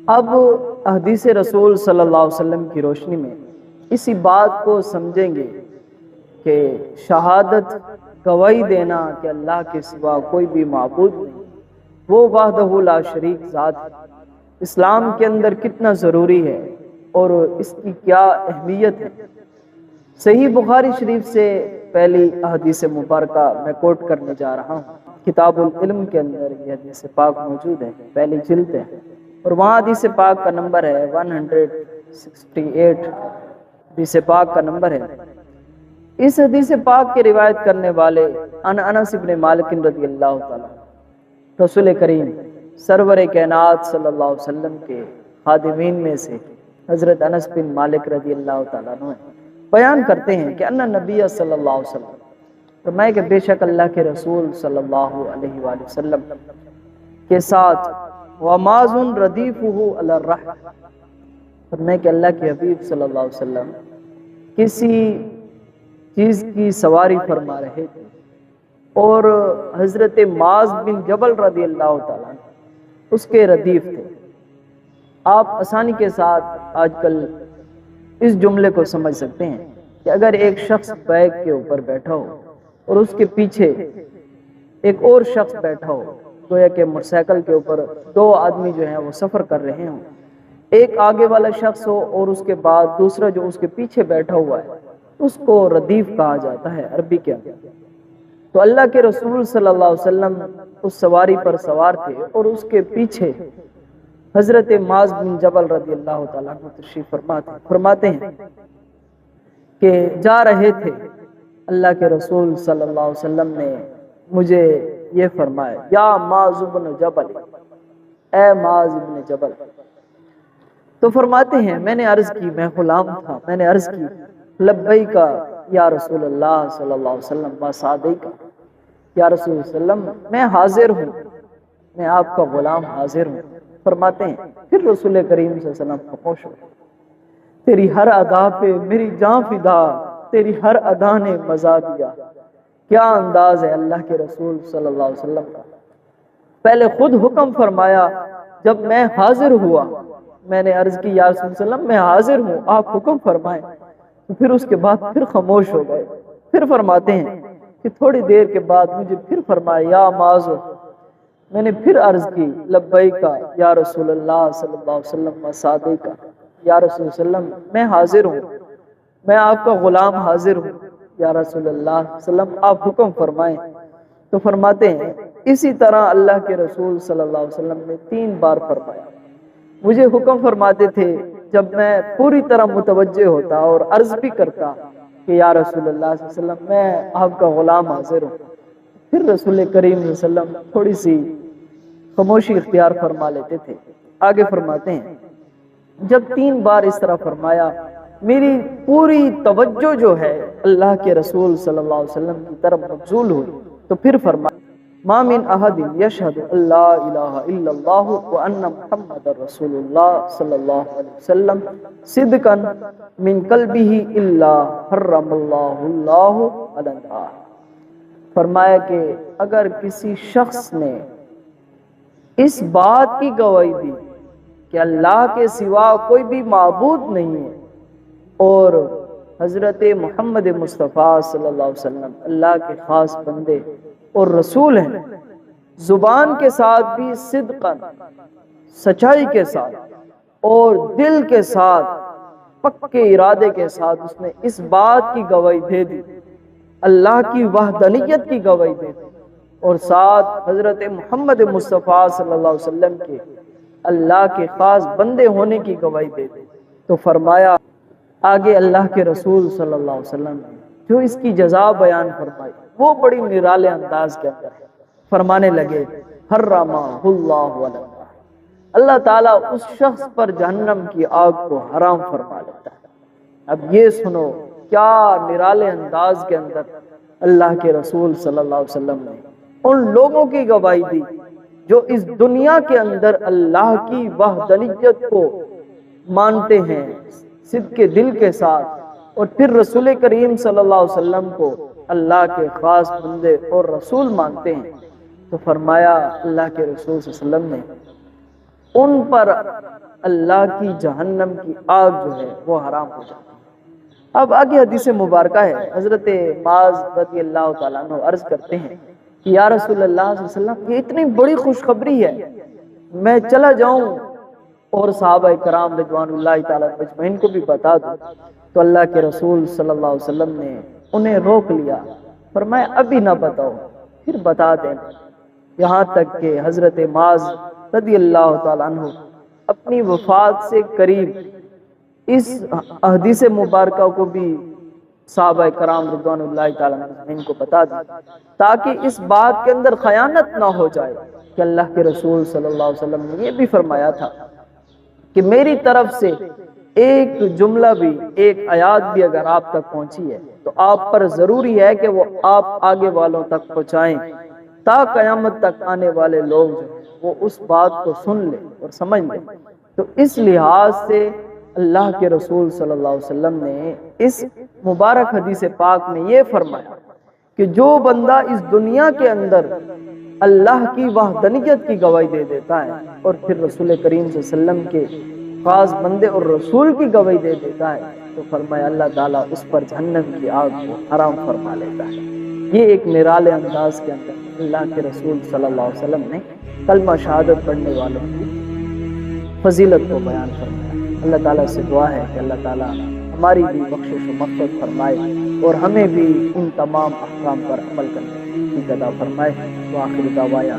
اب حدیث رسول صلی اللہ علیہ وسلم کی روشنی میں اسی بات کو سمجھیں گے کہ شہادت گواہی دینا کہ اللہ کے سوا کوئی بھی معبود نہیں، وہ وحدہ لا شریک ذات ہے، اسلام کے اندر کتنا ضروری ہے اور اس کی کیا اہمیت ہے۔ صحیح بخاری شریف سے پہلی حدیث مبارکہ میں کوٹ کرنے جا رہا ہوں۔ کتاب العلم کے اندر یہ حدیث پاک موجود ہے، پہلی جلد ہے، اور وہاں حدیث پاک کا نمبر ہے 168، حدیث پاک کا نمبر ہے۔ اس حدیث پاک کی روایت کرنے والے انس بن مالک رضی اللہ تعالیٰ رسول کریم سرور کائنات صلی اللہ علیہ وسلم کے خادمین میں سے حضرت انس بن مالک رضی اللہ تعالیٰ عنہ بیان کرتے ہیں کہ ان نبی صلی اللہ علیہ وسلم فرمائے کہ بے شک اللہ کے رسول صلی اللہ علیہ وآلہ وسلم کے ساتھ وماز ردیفہ علی الرحل، فرمائے کہ اللہ کے حبیب صلی اللہ علیہ وسلم کسی چیز کی سواری فرما رہے تھے اور حضرت معاذ بن جبل رضی اللہ تعالیٰ اس کے ردیف تھے۔ آپ آسانی کے ساتھ آج کل اس جملے کو سمجھ سکتے ہیں کہ اگر ایک شخص بیگ کے اوپر بیٹھا ہو اور اس کے پیچھے ایک اور شخص بیٹھا ہو، گویا کہ موٹر سائیکل کے اوپر دو آدمی جو ہیں وہ سفر کر رہے ہوں، ایک آگے والا شخص ہو اور اس کے بعد دوسرا جو اس کے پیچھے بیٹھا ہوا ہے، اس کو ردیف کہا جاتا ہے عربی کے اندر۔ تو اللہ کے رسول صلی اللہ علیہ وسلم اس سواری پر سوار تھے اور اس کے پیچھے حضرت معاذ بن جبل رضی اللہ تعالیٰ عنہ تشریف فرماتے ہیں کہ جا رہے تھے، اللہ کے رسول صلی اللہ علیہ وسلم نے مجھے یہ فرمایا، یا معاذ بن جبل، اے معاذ بن جبل۔ تو فرماتے ہیں میں نے عرض کی، میں غلام تھا، میں نے عرض کی لبیک یا رسول اللہ صلی اللہ علیہ وسلم و صادق، یا رسول اللہ صلی اللہ علیہ وسلم میں حاضر ہوں، میں آپ کا غلام حاضر ہوں۔ فرماتے ہیں پھر رسول کریم صلی اللہ علیہ وسلم خاموش ہو، تیری ہر ادا پہ میری جان فدا، تیری ہر ادا نے مزا دیا۔ کیا انداز ہے اللہ کے رسول صلی اللہ علیہ وسلم کا۔ پہلے خود حکم فرمایا، جب میں حاضر ہوا میں نے عرض کی یا رسول اللہ صلی اللہ علیہ وسلم میں حاضر ہوں، آپ حکم فرمائیں، تو پھر اس کے بعد پھر خاموش ہو گئے۔ پھر فرماتے ہیں کہ تھوڑی دیر کے بعد مجھے پھر فرمایا، یا معاذ، میں نے پھر عرض کی لبیک یا رسول اللہ صلی اللہ علیہ وسلم و صادق، یا رسول اللہ صلی اللہ علیہ وسلم میں حاضر ہوں، میں آپ کا غلام حاضر ہوں، یا رسول اللہ صلی اللہ علیہ وسلم آپ حکم فرمائیں۔ تو فرماتے ہیں اسی طرح اللہ کے رسول صلی اللہ علیہ وسلم نے 3 بار فرمایا۔ مجھے حکم فرماتے تھے جب میں پوری طرح متوجہ ہوتا اور عرض بھی کرتا کہ یا رسول اللہ صلی اللہ علیہ وسلم میں آپ کا غلام حاضر ہوں، پھر رسول کریم صلی اللہ علیہ وسلم تھوڑی سی خاموشی اختیار فرما لیتے تھے۔ آگے فرماتے ہیں جب 3 بار اس طرح فرمایا، میری پوری توجہ جو ہے اللہ کے رسول صلی اللہ علیہ وسلم کی طرف مبذول ہوئی، تو پھر فرمایا ما من احد یشہد اللہ الہ الا اللہ وان محمد رسول اللہ صلی اللہ علیہ وسلم صدقا من قلبہ الا حرم اللہ علی النار۔ فرمایا کہ اگر کسی شخص نے اس بات کی گواہی دی کہ اللہ کے سوا کوئی بھی معبود نہیں ہے اور حضرت محمد مصطفیٰ صلی اللہ علیہ وسلم اللہ کے خاص بندے اور رسول ہیں، زبان کے ساتھ بھی صدقاً سچائی کے ساتھ اور دل کے ساتھ پکے ارادے کے ساتھ اس نے اس بات کی گواہی دے دی، اللہ کی وحدانیت کی گواہی دے دی، اور ساتھ حضرت محمد مصطفیٰ صلی اللہ علیہ وسلم کے اللہ کے خاص بندے ہونے کی گواہی دے دی، تو فرمایا آگے اللہ کے رسول صلی اللہ علیہ وسلم نے جو اس کی جزا بیان فرمائی وہ بڑی نرالے انداز کے اندر ہے۔ فرمانے لگے حرمہ اللہ علی النار، اللہ تعالیٰ اس شخص پر جہنم کی آگ کو حرام فرما لیتا ہے۔ اب یہ سنو کیا نرالے انداز کے اندر اللہ کے رسول صلی اللہ علیہ وسلم نے ان لوگوں کی گواہی دی جو اس دنیا کے اندر اللہ کی وحدانیت کو مانتے ہیں صدق دل کے ساتھ، اور پھر رسول کریم صلی اللہ علیہ وسلم کو اللہ کے خاص بندے اور رسول مانتے ہیں۔ تو فرمایا اللہ کے رسول صلی اللہ علیہ وسلم نے ان پر اللہ کی جہنم کی آگ جو ہے وہ حرام ہو جاتی ہے۔ اب آگے حدیث مبارکہ ہے، حضرت معاذ رضی اللہ تعالیٰ عنہ عرض کرتے ہیں کہ یا رسول اللہ صلی اللہ علیہ وسلم، یہ اتنی بڑی خوشخبری ہے، میں چلا جاؤں اور صحابہ کرام رضوان اللہ تعالیٰ اجمعین کو بھی بتا دوں؟ تو اللہ کے رسول صلی اللہ علیہ وسلم نے انہیں روک لیا، فرمایا ابھی نہ بتاؤ، پھر بتا دینا۔ یہاں تک کہ حضرت معاذ رضی اللہ تعالیٰ عنہ اپنی وفات سے قریب اس حدیث مبارکہ کو بھی صحابہ کرام رضوان اللہ تعالیٰ عنہ کو بتا دی، تاکہ اس بات کے اندر خیانت نہ ہو جائے کہ اللہ کے رسول صلی اللہ علیہ وسلم نے یہ بھی فرمایا تھا کہ میری طرف سے ایک جملہ بھی، ایک آیات بھی اگر آپ تک پہنچی ہے تو آپ پر ضروری ہے کہ وہ آپ آگے والوں تک پہنچائیں، تا قیامت تک آنے والے لوگ وہ اس بات کو سن لیں اور سمجھ لیں۔ تو اس لحاظ سے اللہ کے رسول صلی اللہ علیہ وسلم نے اس مبارک حدیث پاک میں یہ فرمایا کہ جو بندہ اس دنیا کے اندر اللہ کی وحدانیت کی گواہی دے دیتا ہے اور پھر رسول کریم صلی اللہ علیہ وسلم کے خاص بندے اور رسول کی گواہی دے دیتا ہے تو فرمایا اللہ تعالیٰ اس پر جہنم کی آگ کو حرام فرما لیتا ہے۔ یہ ایک نرالے انداز کے اندر اللہ کے رسول صلی اللہ علیہ وسلم نے کلمہ شہادت پڑھنے والوں کی فضیلت کو بیان فرمایا۔ اللہ تعالیٰ سے دعا ہے کہ اللہ تعالیٰ ہماری بھی بخشش و مغفرت فرمائے اور ہمیں بھی ان تمام احکام پر عمل کرنے کی عطا فرمائے۔ وآخر دعوانا